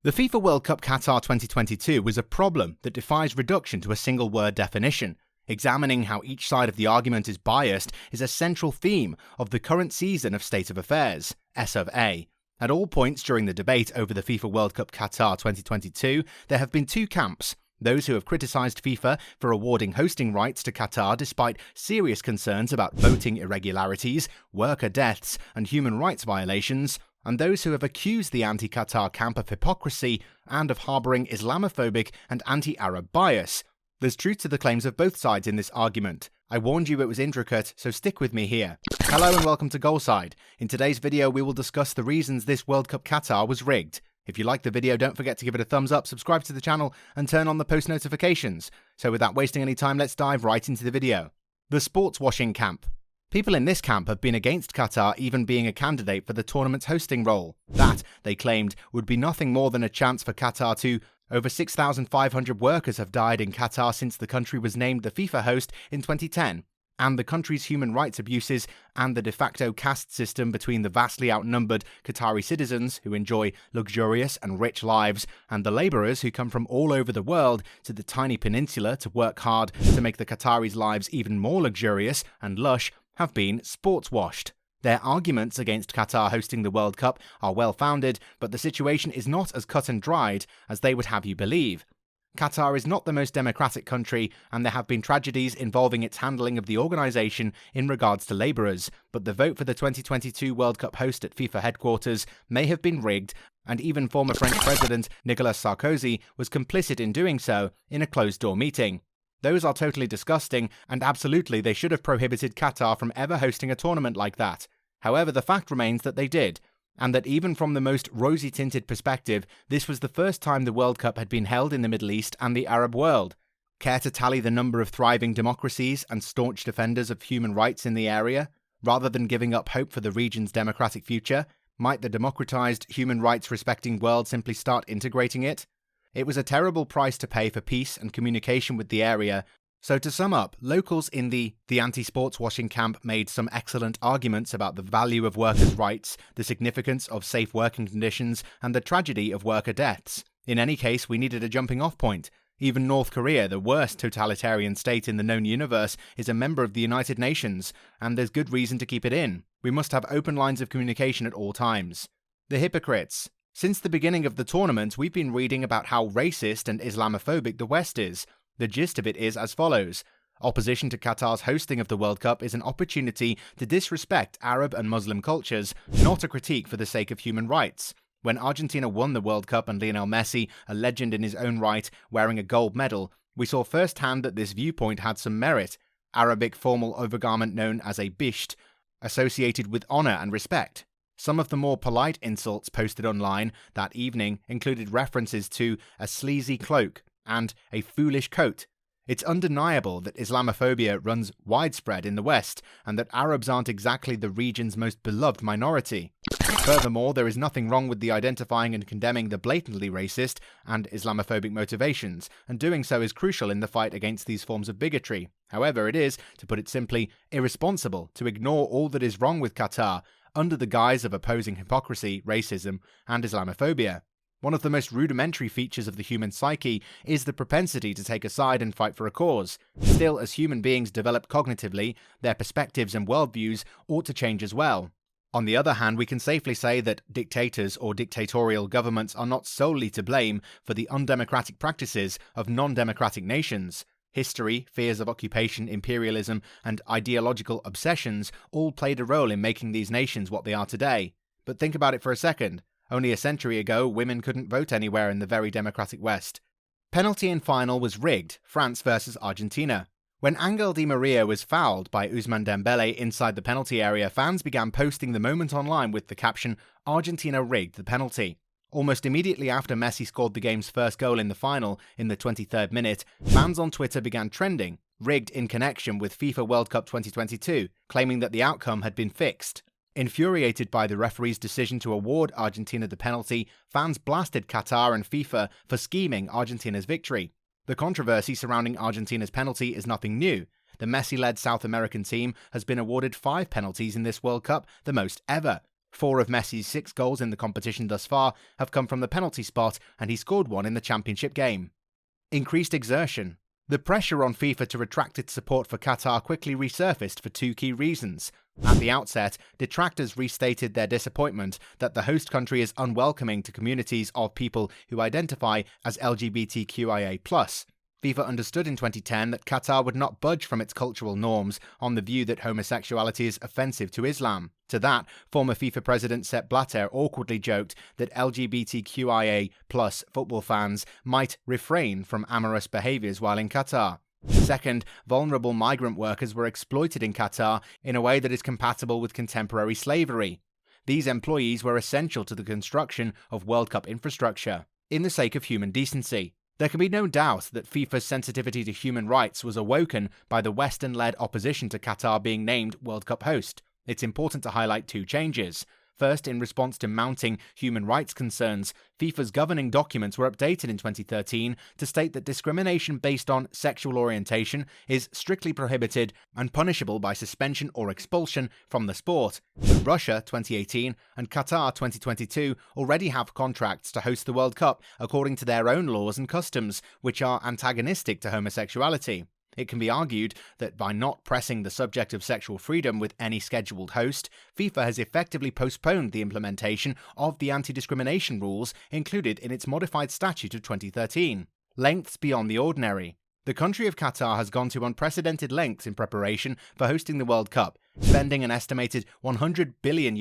The FIFA World Cup Qatar 2022 was a problem that defies reduction to a single word definition. Examining how each side of the argument is biased is a central theme of the current season of State of Affairs, S of A. At all points during the debate over the FIFA World Cup Qatar 2022, there have been two camps. Those who have criticised FIFA for awarding hosting rights to Qatar despite serious concerns about voting irregularities, worker deaths, and human rights violations, and those who have accused the anti-Qatar camp of hypocrisy and of harbouring Islamophobic and anti-Arab bias. There's truth to the claims of both sides in this argument. I warned you it was intricate, so stick with me here. Hello and welcome to Goalside. In today's video we will discuss the reasons this World Cup Qatar was rigged. If you liked the video, don't forget to give it a thumbs up, subscribe to the channel, and turn on the post notifications. So without wasting any time, let's dive right into the video. The sportswashing camp. People in this camp have been against Qatar even being a candidate for the tournament's hosting role. That, they claimed, would be nothing more than a chance for Qatar to... Over 6,500 workers have died in Qatar since the country was named the FIFA host in 2010. And the country's human rights abuses and the de facto caste system between the vastly outnumbered Qatari citizens who enjoy luxurious and rich lives and the labourers who come from all over the world to the tiny peninsula to work hard to make the Qataris' lives even more luxurious and lush have been sportswashed. Their arguments against Qatar hosting the World Cup are well-founded, but the situation is not as cut and dried as they would have you believe. Qatar is not the most democratic country, and there have been tragedies involving its handling of the organisation in regards to labourers, but the vote for the 2022 World Cup host at FIFA headquarters may have been rigged, and even former French President Nicolas Sarkozy was complicit in doing so in a closed-door meeting. Those are totally disgusting, and absolutely they should have prohibited Qatar from ever hosting a tournament like that. However, the fact remains that they did, and that even from the most rosy-tinted perspective, this was the first time the World Cup had been held in the Middle East and the Arab world. Care to tally the number of thriving democracies and staunch defenders of human rights in the area? Rather than giving up hope for the region's democratic future, might the democratized, human rights-respecting world simply start integrating it? It was a terrible price to pay for peace and communication with the area. So to sum up, locals in the anti-sportswashing camp made some excellent arguments about the value of workers' rights, the significance of safe working conditions, and the tragedy of worker deaths. In any case, we needed a jumping-off point. Even North Korea, the worst totalitarian state in the known universe, is a member of the United Nations, and there's good reason to keep it in. We must have open lines of communication at all times. The hypocrites. Since the beginning of the tournament, we've been reading about how racist and Islamophobic the West is. The gist of it is as follows. Opposition to Qatar's hosting of the World Cup is an opportunity to disrespect Arab and Muslim cultures, not a critique for the sake of human rights. When Argentina won the World Cup and Lionel Messi, a legend in his own right, wearing a gold medal, we saw firsthand that this viewpoint had some merit. Arabic formal overgarment known as a bisht, associated with honour and respect. Some of the more polite insults posted online that evening included references to a sleazy cloak and a foolish coat. It's undeniable that Islamophobia runs widespread in the West and that Arabs aren't exactly the region's most beloved minority. Furthermore, there is nothing wrong with the identifying and condemning the blatantly racist and Islamophobic motivations, and doing so is crucial in the fight against these forms of bigotry. However, it is, to put it simply, irresponsible to ignore all that is wrong with Qatar under the guise of opposing hypocrisy, racism, and Islamophobia. One of the most rudimentary features of the human psyche is the propensity to take a side and fight for a cause. Still, as human beings develop cognitively, their perspectives and worldviews ought to change as well. On the other hand, we can safely say that dictators or dictatorial governments are not solely to blame for the undemocratic practices of non-democratic nations. History, fears of occupation, imperialism, and ideological obsessions all played a role in making these nations what they are today. But think about it for a second. Only a century ago, women couldn't vote anywhere in the very democratic West. Penalty in final was rigged, France versus Argentina. When Angel Di Maria was fouled by Ousmane Dembele inside the penalty area, fans began posting the moment online with the caption, "Argentina rigged the penalty." Almost immediately after Messi scored the game's first goal in the final, in the 23rd minute, fans on Twitter began trending, rigged in connection with FIFA World Cup 2022, claiming that the outcome had been fixed. Infuriated by the referee's decision to award Argentina the penalty, fans blasted Qatar and FIFA for scheming Argentina's victory. The controversy surrounding Argentina's penalty is nothing new. The Messi-led South American team has been awarded 5 penalties in this World Cup, the most ever. 4 of Messi's 6 goals in the competition thus far have come from the penalty spot, and he scored one in the championship game. Increased exertion. The pressure on FIFA to retract its support for Qatar quickly resurfaced for 2 key reasons. At the outset, detractors restated their disappointment that the host country is unwelcoming to communities of people who identify as LGBTQIA+. FIFA understood in 2010 that Qatar would not budge from its cultural norms on the view that homosexuality is offensive to Islam. To that, former FIFA president Sepp Blatter awkwardly joked that LGBTQIA+ football fans might refrain from amorous behaviours while in Qatar. Second, vulnerable migrant workers were exploited in Qatar in a way that is compatible with contemporary slavery. These employees were essential to the construction of World Cup infrastructure, in the sake of human decency. There can be no doubt that FIFA's sensitivity to human rights was awoken by the Western-led opposition to Qatar being named World Cup host. It's important to highlight 2 changes. First, in response to mounting human rights concerns, FIFA's governing documents were updated in 2013 to state that discrimination based on sexual orientation is strictly prohibited and punishable by suspension or expulsion from the sport. But Russia 2018 and Qatar 2022 already have contracts to host the World Cup according to their own laws and customs, which are antagonistic to homosexuality. It can be argued that by not pressing the subject of sexual freedom with any scheduled host, FIFA has effectively postponed the implementation of the anti-discrimination rules included in its modified statute of 2013. Lengths beyond the ordinary. The country of Qatar has gone to unprecedented lengths in preparation for hosting the World Cup, spending an estimated $100 billion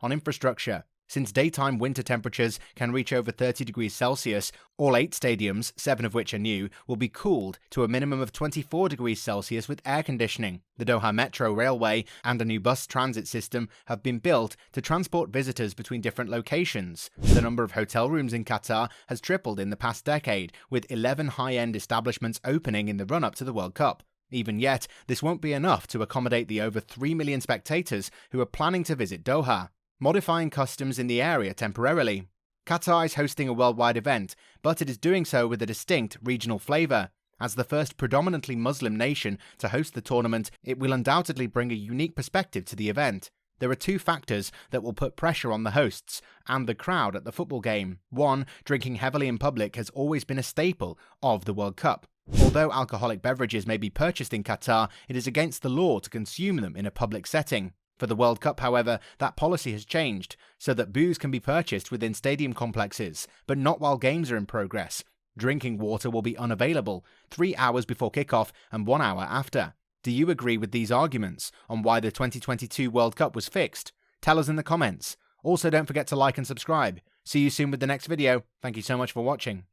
on infrastructure. Since daytime winter temperatures can reach over 30 degrees Celsius, all 8 stadiums, 7 of which are new, will be cooled to a minimum of 24 degrees Celsius with air conditioning. The Doha Metro Railway and a new bus transit system have been built to transport visitors between different locations. The number of hotel rooms in Qatar has tripled in the past decade, with 11 high-end establishments opening in the run-up to the World Cup. Even yet, this won't be enough to accommodate the over 3 million spectators who are planning to visit Doha. Modifying customs in the area temporarily. Qatar is hosting a worldwide event, but it is doing so with a distinct regional flavour. As the first predominantly Muslim nation to host the tournament, it will undoubtedly bring a unique perspective to the event. There are 2 factors that will put pressure on the hosts and the crowd at the football game. 1, drinking heavily in public has always been a staple of the World Cup. Although alcoholic beverages may be purchased in Qatar, it is against the law to consume them in a public setting. For the World Cup, however, that policy has changed, so that booze can be purchased within stadium complexes, but not while games are in progress. Drinking water will be unavailable 3 hours before kickoff and 1 hour after. Do you agree with these arguments on why the 2022 World Cup was fixed? Tell us in the comments. Also, don't forget to like and subscribe. See you soon with the next video. Thank you so much for watching.